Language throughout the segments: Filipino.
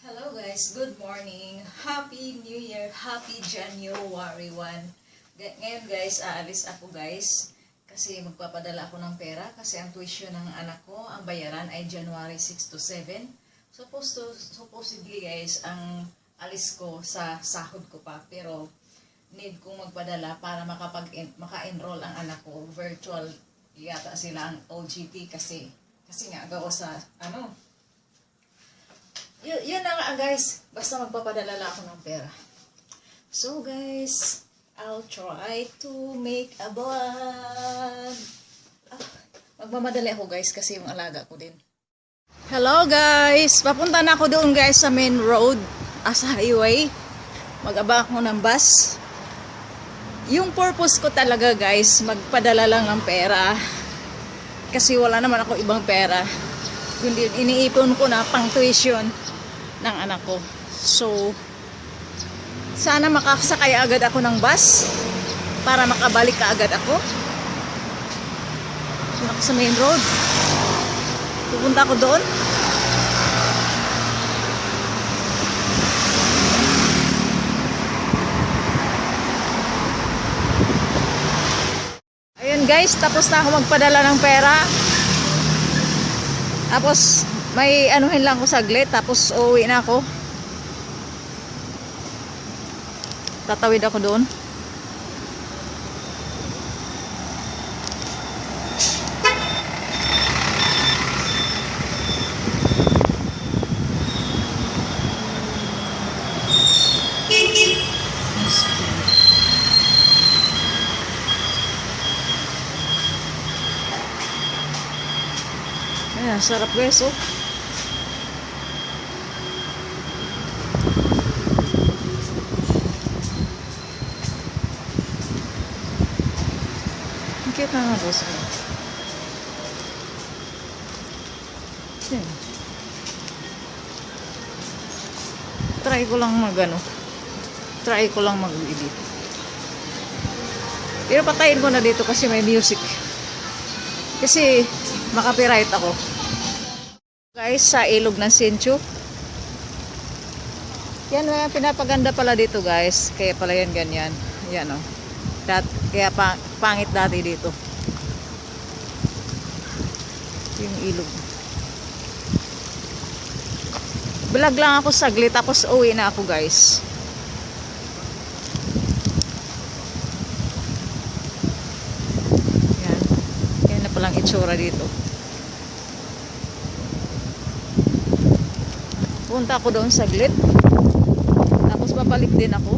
Hello guys, good morning. Happy New Year, happy January 1. Ngayon guys, aalis ako guys kasi magpapadala ako ng pera kasi ang tuition ng anak ko, ang bayaran ay January 6 to 7. Supposedly guys, ang alis ko sa sahod ko pa pero need kong magpadala para maka-enroll ang anak ko. Virtual yata sila ang OGT kasi nga gawa sa yun na nga guys, basta magpapadala lang ako ng pera. So guys, I'll try to make a vlog. Magmamadali ako guys kasi yung alaga ko din. Hello guys, papunta na ako doon guys sa main road, sa highway. Mag-aba ako ng bus. Yung purpose ko talaga guys, magpadala lang ng pera. Kasi wala naman ako ibang pera. Kundi iniipon ko na pang tuition ng anak ko. So, sana makasakay agad ako ng bus para makabalik ka agad ako. Doon ako sa main road. Pupunta ako doon. Ayun guys, tapos na ako magpadala ng pera. Tapos may anuhin lang ko saglit, tapos uuwi na ako. Tatawid ako doon. Ayan, sarap guys, oh. Cute na nga boss. Try ko lang try ko lang mag-edit. Pero patayin ko na dito kasi may music. Kasi makapiright ako. Guys, sa ilog ng Sinchu. Yan, pinapaganda pala dito guys. Kaya pala yan ganyan. Yan o. Kaya pangit dati dito. Yung ilog. Vlog lang ako saglit tapos uwi na ako guys. Yan. Yan na palang itsura dito. Punta ako doon saglit. Tapos babalik din ako.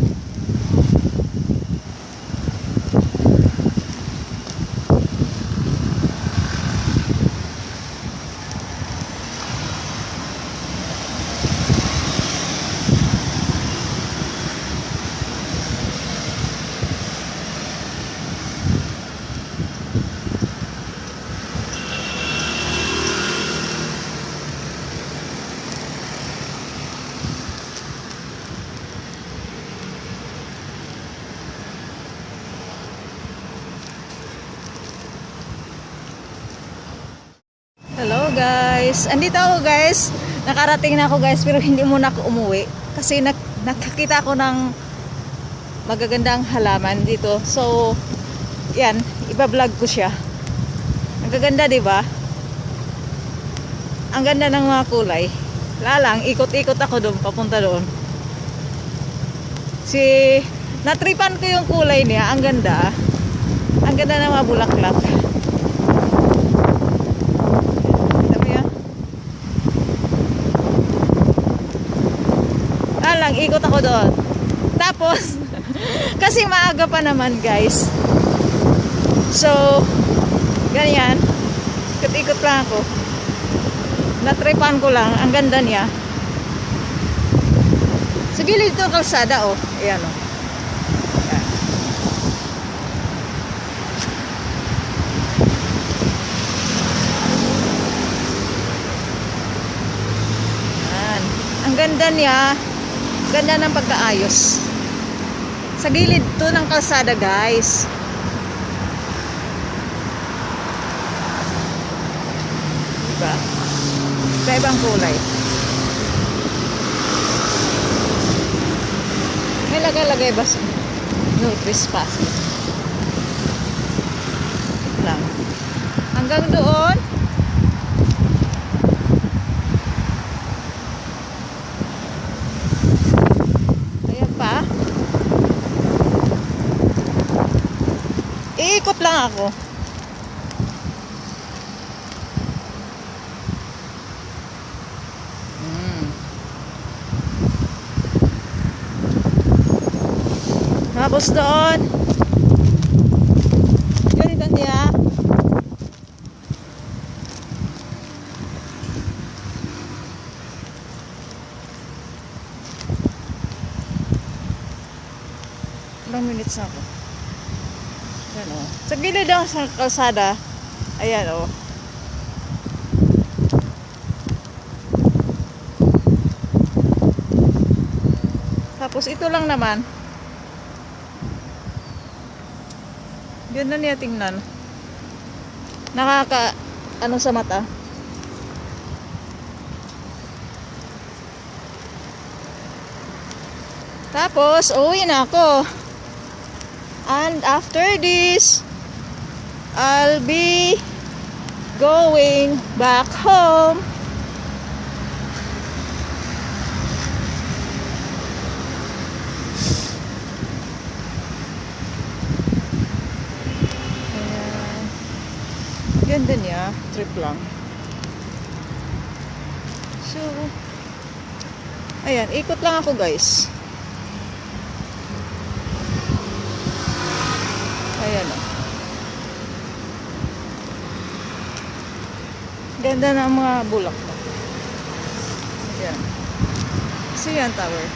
Hello guys, andito ako guys. Nakarating na ako guys pero hindi muna ako umuwi kasi nakakita ako ng magagandang halaman dito. So, yan, iba-vlog ko siya. Magaganda, 'di ba? Ang ganda ng mga kulay. Lalang, ikot-ikot ako doon, papunta doon. Natripan ko yung kulay niya, ang ganda. Ang ganda ng mga bulaklak. Lang ikot ako doon. Tapos kasi maaga pa naman guys. So ganyan. Ikot-ikot lang ako. Natripan ko lang. Ang ganda niya. Sa gilid ito kalsada oh. Ayan oh. Ayan. Ayan. Ang ganda niya. Ganda ng pagkaayos. Sa gilid to ng kalsada guys. Diba? Sa ibang kulay. nakalagay ba? No trespassing. Lang. Hanggang doon. Ayan pa. Iikot lang ako. Tapos doon. Ganito niya. Ilang minutes na ako. Ayan o. Sa gilid lang sa kalsada. Ayan o. Tapos ito lang naman. Ganda niya tingnan. Nakaka ano sa mata. Tapos uwi na ako. And after this, I'll be going back home. Ganda niya, trip lang. So, ayan, ikot lang ako guys. Ayan o. Ganda ng mga bulak. Ayan. So yan, tower.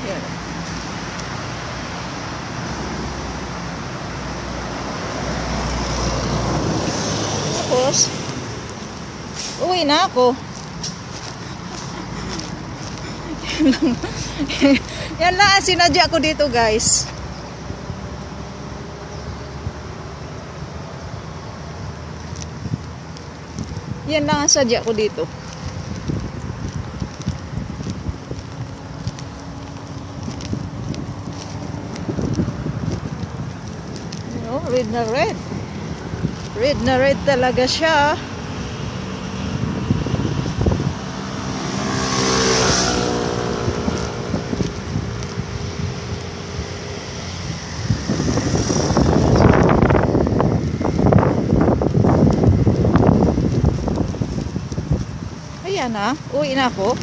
Yan. Tapos, uwi na ako. Yan lang ang sinadya ko dito guys. Yan lang ang sadya ko dito. Red na red. Red na red talaga siya. Ayan na. Uwi na ako.